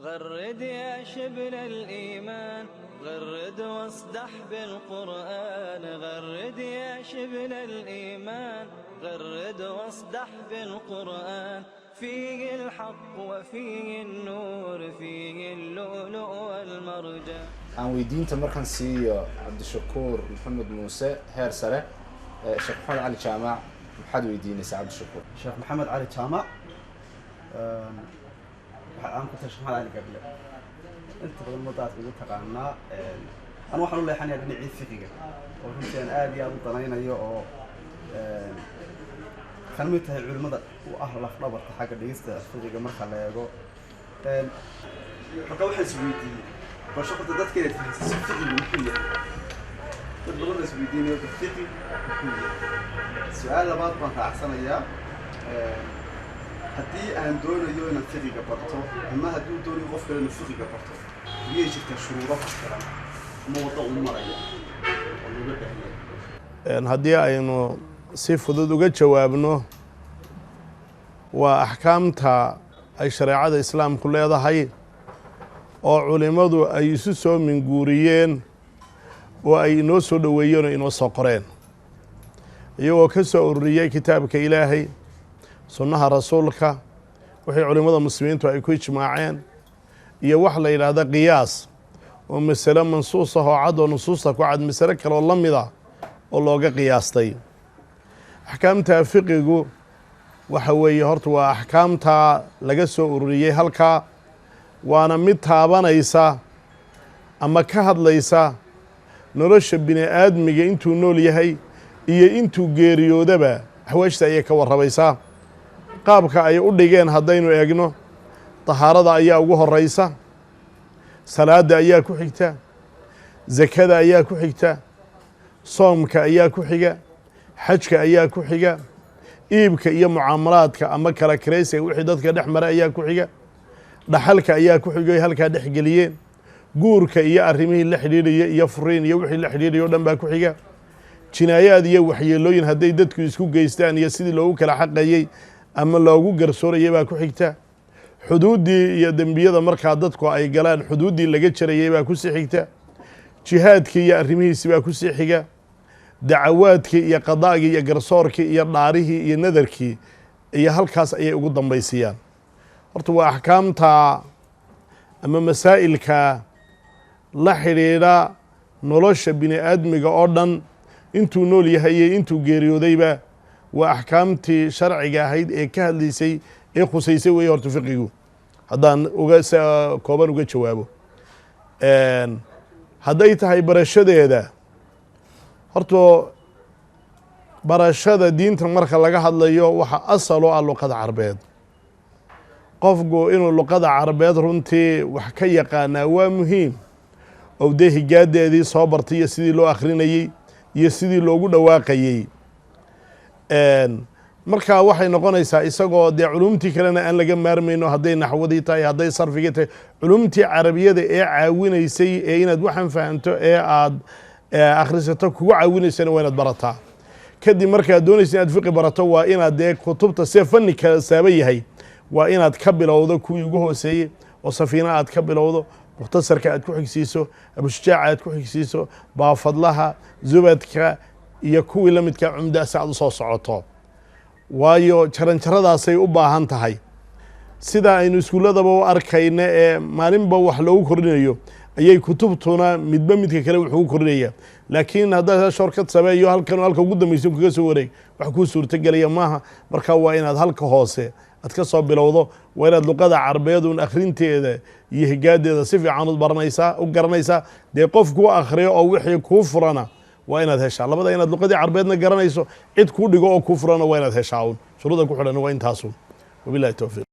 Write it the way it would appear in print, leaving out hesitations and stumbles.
غرد يا شبل الإيمان، غرد واصدح بالقرآن. غرد يا شبل الإيمان، غرد واصدح بالقرآن. فيه الحق وفيه النور، فيه اللؤلؤ والمرجان. aan weydiinta markaan siiyo cabdishakuur maxamed muuse heer sare sheekh maxamed cali jaamac maxaad weydiinaysaa cabdishakuur sheekh maxamed cali jaamac waxaan ku tashay maxamed cali gable inta badan madaad ugu taqaanaa aan waxaan u leexanayaa dhinacii fiqiga oo runtii aan aad iyo aad u danaynayo oo kan mid tahay culimada u ah laf dhabarta xagga dhigista fiqiga marka la eego marka waxaan isweydiiyey وشغلت ذات كده تفكي بالكلية تبغون اسبيديني وتفكي بالكلية السؤال لبعض ما أحسن أيام هدي أن دون يوم الفقه قبرته أما هدي دون يغفر الفقه قبرته يجي كشروط الكلام موضوع المرأة هدي أنه صفة ذو جوابنا وأحكامها أي شريعة الإسلام كلها ضحية oo culimadu ay isu soo minguuriyeen oo ay inoo soo dhoweeyeen oo inoo soo qoreen iyagoo ka soo ururiyey kitaabka ilaahay sunnaha rasuulka wixii culimada muslimiintu ay ku ijmaaceen iyo wax la yidhaahda qiyaas oo masale mansuus ah oo cad oo nusuusta ku cad masale kale oo la mid ah oo looga qiyaastay axkaamta fiqigu waxa weeye horta waa axkaamta laga soo ururiyey halkaa waana mid taabanaysa ama ka hadlaysa nolosha bini aadmiga intuu nool yahay iyo intuu geeriyoodaba axwaashta ayay ka warrabaysaa qaabka ay u dhigeen haddaynu eegno tahaarada ayaa ugu horraysa salaadda ayaa ku xigta sakada ayaa ku xigta soomka ayaa ku xiga xajka ayaa ku xiga iibka iyo mucaamalaadka ama kala kiraysiga wixii dadka dhex mara ayaa ku xiga dhaxalka ayaa ku xigay halkaa dhex geliyeen guurka iyo arrimihii la xidhiidhaya iyo furiin iyo wixii la xidhiidhaya o dhan baa ku xiga jinaayaad iyo waxyeelooyin hadday dadku isku geystaan iyo sidii loogu kala xaqayey ama loogu garsoorayay baa ku xigta xuduuddii iyo dembiyada markaa dadku ay galaan xuduuddii laga jarayay baa kusii xigta jihaadkii iyo arrimihiisi baa kusii xiga dacawaadkii iyo qadaagii iyo garsoorkii iyo dhaarihii iyo nadarkii iyo halkaas ayay ugu dambaysiyaan horta waa axkaamta ama masaa'ilka la xidhiidha nolosha bini aadmiga oo dhan intuu nool yahay iyo intuu geeriyoodayba waa axkaamtii sharciga ahayd ee ka hadlaysay ee khusaysay weeye horta fiqigu haddaan kooban uga jawaabo hadday tahay barashadeeda horta barashada diinta marka laga hadlayo waxa asal oo ah luqada carbeed qofku inuu luqada carabeed runtii wax ka yaqaanaa waa muhiim oo dee higaadeedii soo bartay iyo sidii loo akhrinayey iyo sidii loogu dhawaaqayey markaa waxay noqonaysaa isagoo dee culumtii kalena aan laga maarmayno hadday naxwadii tahay hadday sarfigii tahay culumtii carabiyada ee caawinaysay ee inaad waxaan fahanto ee aad akhrisato kugu caawinaysana waa inaad barataa kadib markaad doonaysa inaad fiqi barato waa inaad dee kutubta see fanni kala saaba yahay waa inaad ka bilowdo kuwii ugu hooseeyey oo safiina aad ka bilowdo mukhtasarka aad ku xigsiiso abushujaaca aad ku xigsiiso baafadlaha zubadka iyo kuwii la midka cumda si aad u soo socoto waayo jaranjaradaasay u baahan tahay sida aynu iskuulladaba u arkayna ee maalinba wax loogu kordhinayo ayay kutubtuna midba midka kale wuxuu u kordhinaya laakiin haddaad shorkad sameeyo halka ugu dambaysa kaga soo wareeg wax kuu suurtagelaya maaha marka waa inaad halka hoose aad ka soo bilowdo waa inaad luqada carabeed un akhrinteeda iyo higaadeeda si fiican u garanaysaa dee qof kuu akhriyo oo wixii kuu furana waa inaad heshaa labada inaad luqadii carabeedna garanayso cid kuu dhigo oo kuu furana waa inaad heshaa un shuruuda ku xidhan waa intaasun wabillahi towfiiq